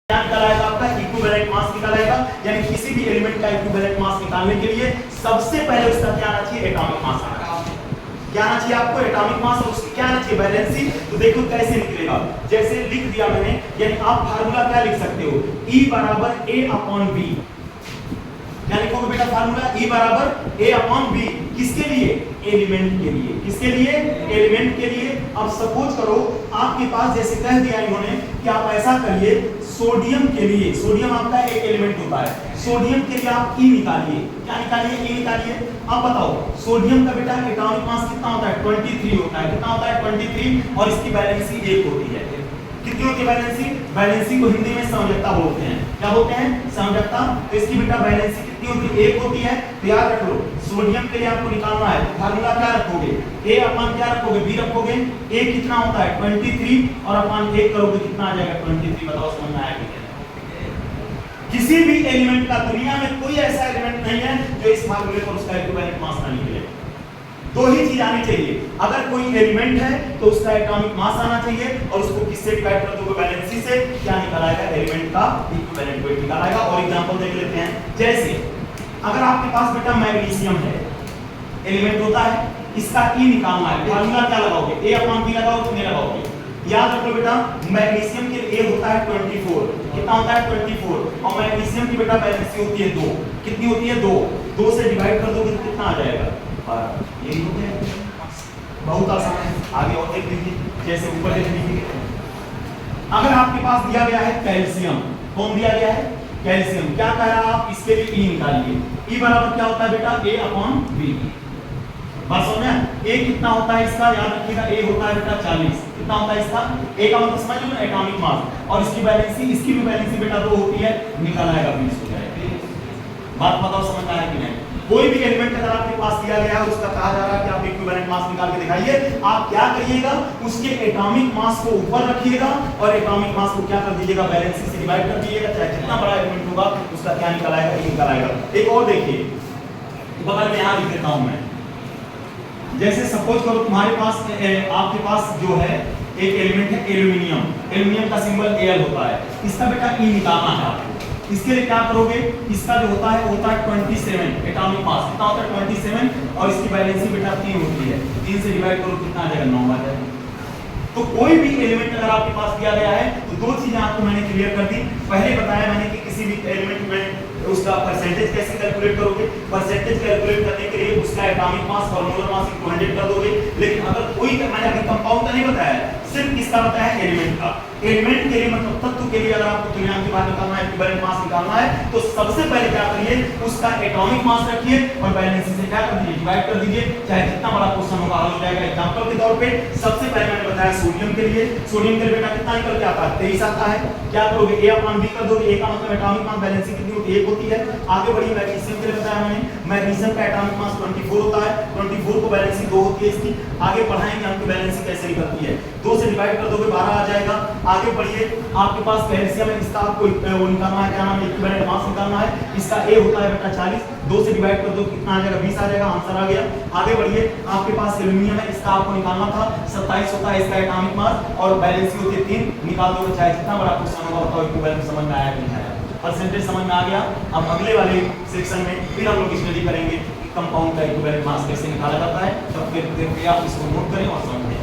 क्या निकाला आपका इक्विवेलेंट मास निकाला, यानी किसी भी एलिमेंट का इक्विवेलेंट मास निकालने के लिए सबसे पहले उसका क्या आना चाहिए, एटॉमिक मास आना चाहिए। क्या आना चाहिए आपको, एटॉमिक मास, और उसकी क्या आना चाहिए, वैलेंसी। तो देखो कैसे निकलेगा, जैसे लिख दिया मैंने, यानी आप फार्मूला क्या लिख सकते हो, E बराबर A/B। क्या लिखोगे बेटा फार्मूला, E बराबर A/B, किसके लिए, एलिमेंट के लिए। किसके लिए, एलिमेंट के लिए। अब सपोज करो आपके पास जैसे कह दिया इन्होंने कि आप ऐसा करिए, सोडियम के लिए, सोडियम आपका एक एलिमेंट होता है, सोडियम के लिए आप E निकालिए। क्या निकालिए, E निकालिए। अब बताओ सोडियम का बेटा एटॉमिक मास कितना होता है, 23 होता है। कितना होता है, 23, और इसकी वैलेंसी 1 होती है। कितनी होती है वैलेंसी, वैलेंसी को हिंदी में संयोजकता बोलते हैं। क्या बोलते हैं, संयोजकता। तो इसकी बेटा वैलेंसी कितनी होती है, 1 होती है। तो याद रख लो सोडियम के लिए आपको निकालना है, फार्मूला क्या रखोगे, A अपन क्या रखोगे, B रखोगे। A कितना होता है 23, और अपन 1 करोगे कितना आ जाएगा 23। बताओ समझ में आया कि नहीं। किसी भी एलिमेंट का दुनिया में कोई ऐसा एलिमेंट नहीं है जो इस फार्मूले पर उसका इक्विवेलेंट मास ना निकले। दो ही चीज आनी चाहिए, अगर कोई एलिमेंट है तो उसका एटॉमिक मास आना चाहिए, और उसको किससे डिवाइड कर दोगे, वैलेंसी से। क्या निकालेगा, एलिमेंट का इक्विवेलेंट वेट निकालेगा। और एग्जांपल देख लेते हैं, जैसे अगर आपके पास बेटा मैग्नीशियम है, एलिमेंट होता है, इसका E निकालना है, फार्मूला क्या लगाओगे, A/B लगाओगे, कितने लगाओगे। याद रखो बेटा मैग्नीशियम के लिए होता है 24। कितना होता है 24, और मैग्नीशियम की बेटा वैलेंसी होती है 2। कितनी होती है 2 से डिवाइड कर दोगे तो कितना आ जाएगा, यही हो गया। बहुत आसान है, आगे और देख लीजिए, जैसे ऊपर देख लीजिए। अगर आपके पास दिया गया है कैल्शियम, कौन दिया गया है, कैल्शियम। क्या कह रहा है आप, इसके लिए E निकालिए। E बराबर क्या होता है बेटा, A/B। बात समझ में, A कितना होता है इसका, याद रखिएगा A होता है बेटा 40। कितना होता है इसका, A का मतलब समझ लो एटॉमिक मास, और इसकी वैलेंसी, इसकी भी वैलेंसी बेटा 2 होती है, निकल आएगा 20 हो जाएगा। बात बताओ समझ में आया कि नहीं। कोई भी एलिमेंट अगर आपके पास दिया गया है, उसका कहा जा रहा है कि आप इक्विवेलेंट मास निकाल के दिखाइए, आप क्या करिएगा, उसके एटॉमिक मास को ऊपर रखिएगा, और एटॉमिक मास को क्या कर दीजिएगा, वैलेंसी से डिवाइड कर दीजिएगा। चाहे जितना बड़ा एलिमेंट होगा उसका क्या निकल आएगा, E निकल आएगा। एक और देखिए, बगल में यहां लिख देता हूं मैं, जैसे सपोज करो तुम्हारे पास आपके पास जो है एक एलिमेंट है एल्यूमिनियम, एल्यूमिनियम का सिंबल Al होता है, इसका बेटा E निकालना है आपको। इसके लिए क्या करोगे, इसका जो होता है 27 एटॉमिक मास। कितना होता है 27, और इसकी वैलेंसी बेटा 3 होती है। 3 से डिवाइड करो कितना आ जाएगा, 9 आ जाएगा। तो कोई भी एलिमेंट अगर आपके पास दिया गया है तो दो चीजें आपको मैंने क्लियर कर दी। पहले बताया मैंने कि किसी भी एलिमेंट में उसका परसेंटेज कैसे कैलकुलेट करोगे, परसेंटेज कैलकुलेट करने के लिए उसका एटॉमिक मास और मोलर मास को 100 कर दोगे। लेकिन अगर कोई, मैंने अभी कंपाउंड का नहीं बताया, सिर्फ किसका बताया, एलिमेंट का। एलिमेंट के लिए मतलब तत्व के लिए अगर आपको तुल्यांक की बात निकालना है, इक्विवेलेंट मास निकालना है, तो सबसे पहले क्या करिए, उसका एटॉमिक मास रखिए और वैलेंसी से क्या कर दीजिए, डिवाइड कर दीजिए। चाहे जितना बड़ा क्वेश्चन होगा हल हो जाएगा। एग्जांपल के तौर पे सबसे पहले मैंने बताया सोडियम के लिए, सोडियम के लिए बेटा कितना निकल के आता है, 23 आता है। क्या करोगे, A/B कर दोगे। A का मतलब एटॉमिक मास, वैलेंसी कितनी होती है, 1 होती है। आगे बढ़िए, मैग्नीशियम के लिए बताया मैंने, मैग्नीशियम का एटॉमिक मास 24 होता है, 24 को वैलेंसी 2 होती है इसकी। आगे पढ़ाएंगे हम कि वैलेंसी कैसे निकलती है, 2 से डिवाइड कर दोगे 12 आ जाएगा। आगे बढ़िए, आपके पास कैल्शियम है, इसका आपको वो निकालना है, क्या नाम है, इक्विवेलेंट मास निकालना है। इसका A होता है बेटा 40, 2 से डिवाइड कर दो कितना आ जाएगा, 20 आ जाएगा, आंसर आ गया। आगे बढ़िए, आपके पास एल्यूमिनियम है, इसका आपको निकालना था, 27 होता है इसका एटॉमिक मास, और वैलेंसी होती है 3। निकाल दोगे, चाहे जितना बड़ा क्वेश्चन होगा। बताओ इक्विवेलेंट समझ में आया कि नहीं आया, परसेंटेज समझ में आ गया। अब अगले वाले सेक्शन में फिर हम लोग स्टडी करेंगे कि कंपाउंड का इक्विवेलेंट मास कैसे निकाला जाता है। तब फिर आप इसको नोट करें और समझें।